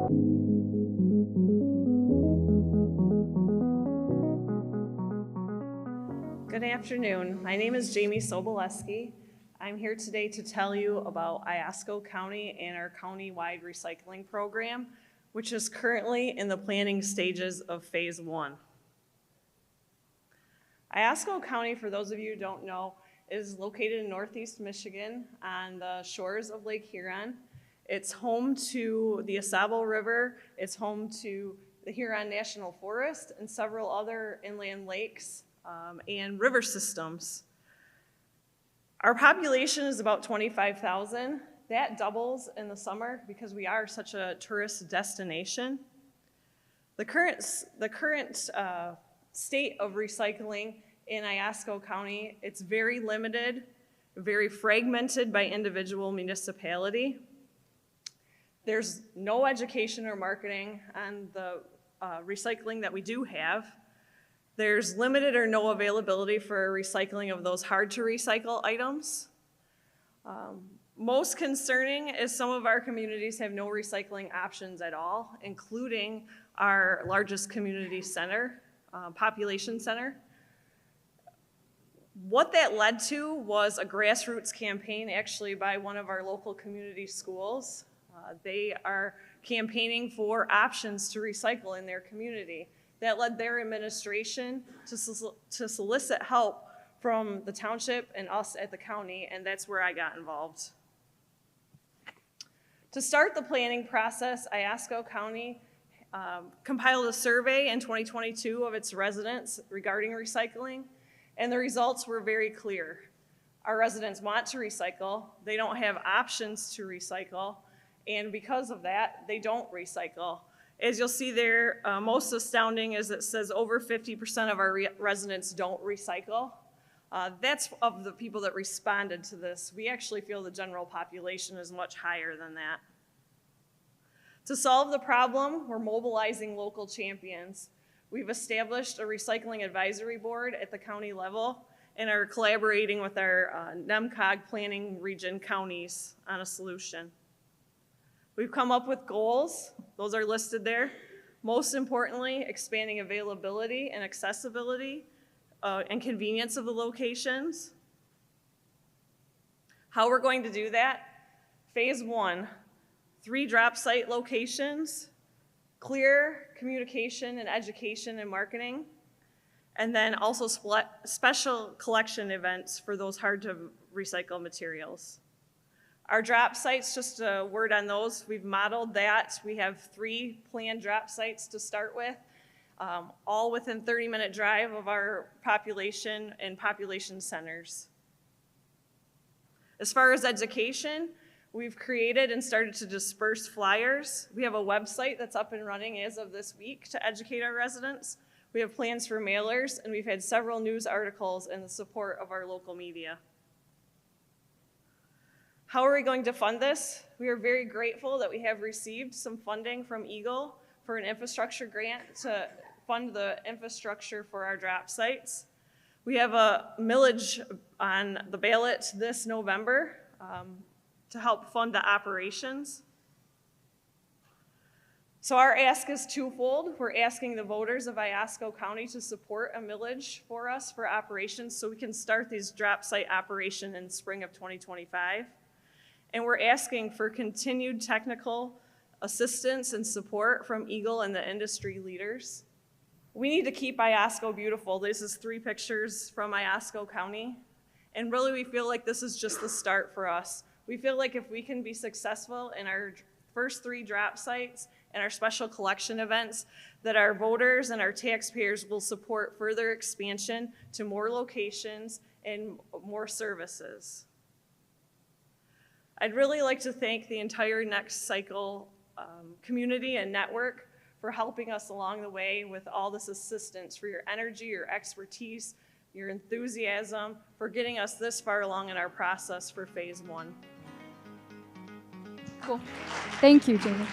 Good afternoon. My name is Jamie Soboleski. I'm here today to tell you about Iosco County and our county-wide recycling program, which is currently in the planning stages of phase 1. Iosco County, for those of you who don't know, is located in northeast Michigan on the shores of Lake Huron. It's home to the Asabo River, it's home to the Huron National Forest, and several other inland lakes and river systems. Our population is about 25,000. That doubles in the summer because we are such a tourist destination. The current state of recycling in Iosco County, it's very limited, very fragmented by individual municipality. There's no education or marketing on the recycling that we do have. There's limited or no availability for recycling of those hard to recycle items. Most concerning is some of our communities have no recycling options at all, including our largest community center, population center. What that led to was a grassroots campaign actually by one of our local community schools. They are campaigning for options to recycle in their community. That led their administration to solicit help from the township and us at the county, and that's where I got involved. To start the planning process, Iosco County compiled a survey in 2022 of its residents regarding recycling, and the results were very clear. Our residents want to recycle, they don't have options to recycle, and because of that, they don't recycle. As you'll see there, most astounding is it says over 50% of our residents don't recycle. That's of the people that responded to this. We actually feel the general population is much higher than that. To solve the problem, we're mobilizing local champions. We've established a recycling advisory board at the county level and are collaborating with our NEMCOG planning region counties on a solution. We've come up with goals, those are listed there. Most importantly, expanding availability and accessibility and convenience of the locations. How we're going to do that? Phase 1, 3 drop site locations, clear communication and education and marketing, and then also special collection events for those hard to recycle materials. Our drop sites, just a word on those, we've modeled that. We have 3 planned drop sites to start with, all within 30-minute drive of our population and population centers. As far as education, we've created and started to disperse flyers. We have a website that's up and running as of this week to educate our residents. We have plans for mailers, and we've had several news articles and the support of our local media. How are we going to fund this? We are very grateful that we have received some funding from Eagle for an infrastructure grant to fund the infrastructure for our drop sites. We have a millage on the ballot this November to help fund the operations. So our ask is twofold. We're asking the voters of Iosco County to support a millage for us for operations so we can start these drop site operation in spring of 2025. And we're asking for continued technical assistance and support from Eagle and the industry leaders. We need to keep Iosco beautiful. This is 3 pictures from Iosco County. And really we feel like this is just the start for us. We feel like if we can be successful in our first 3 drop sites and our special collection events, that our voters and our taxpayers will support further expansion to more locations and more services. I'd really like to thank the entire NextCycle community and network for helping us along the way with all this assistance, for your energy, your expertise, your enthusiasm, for getting us this far along in our process for phase 1. Cool. Thank you, Jamie.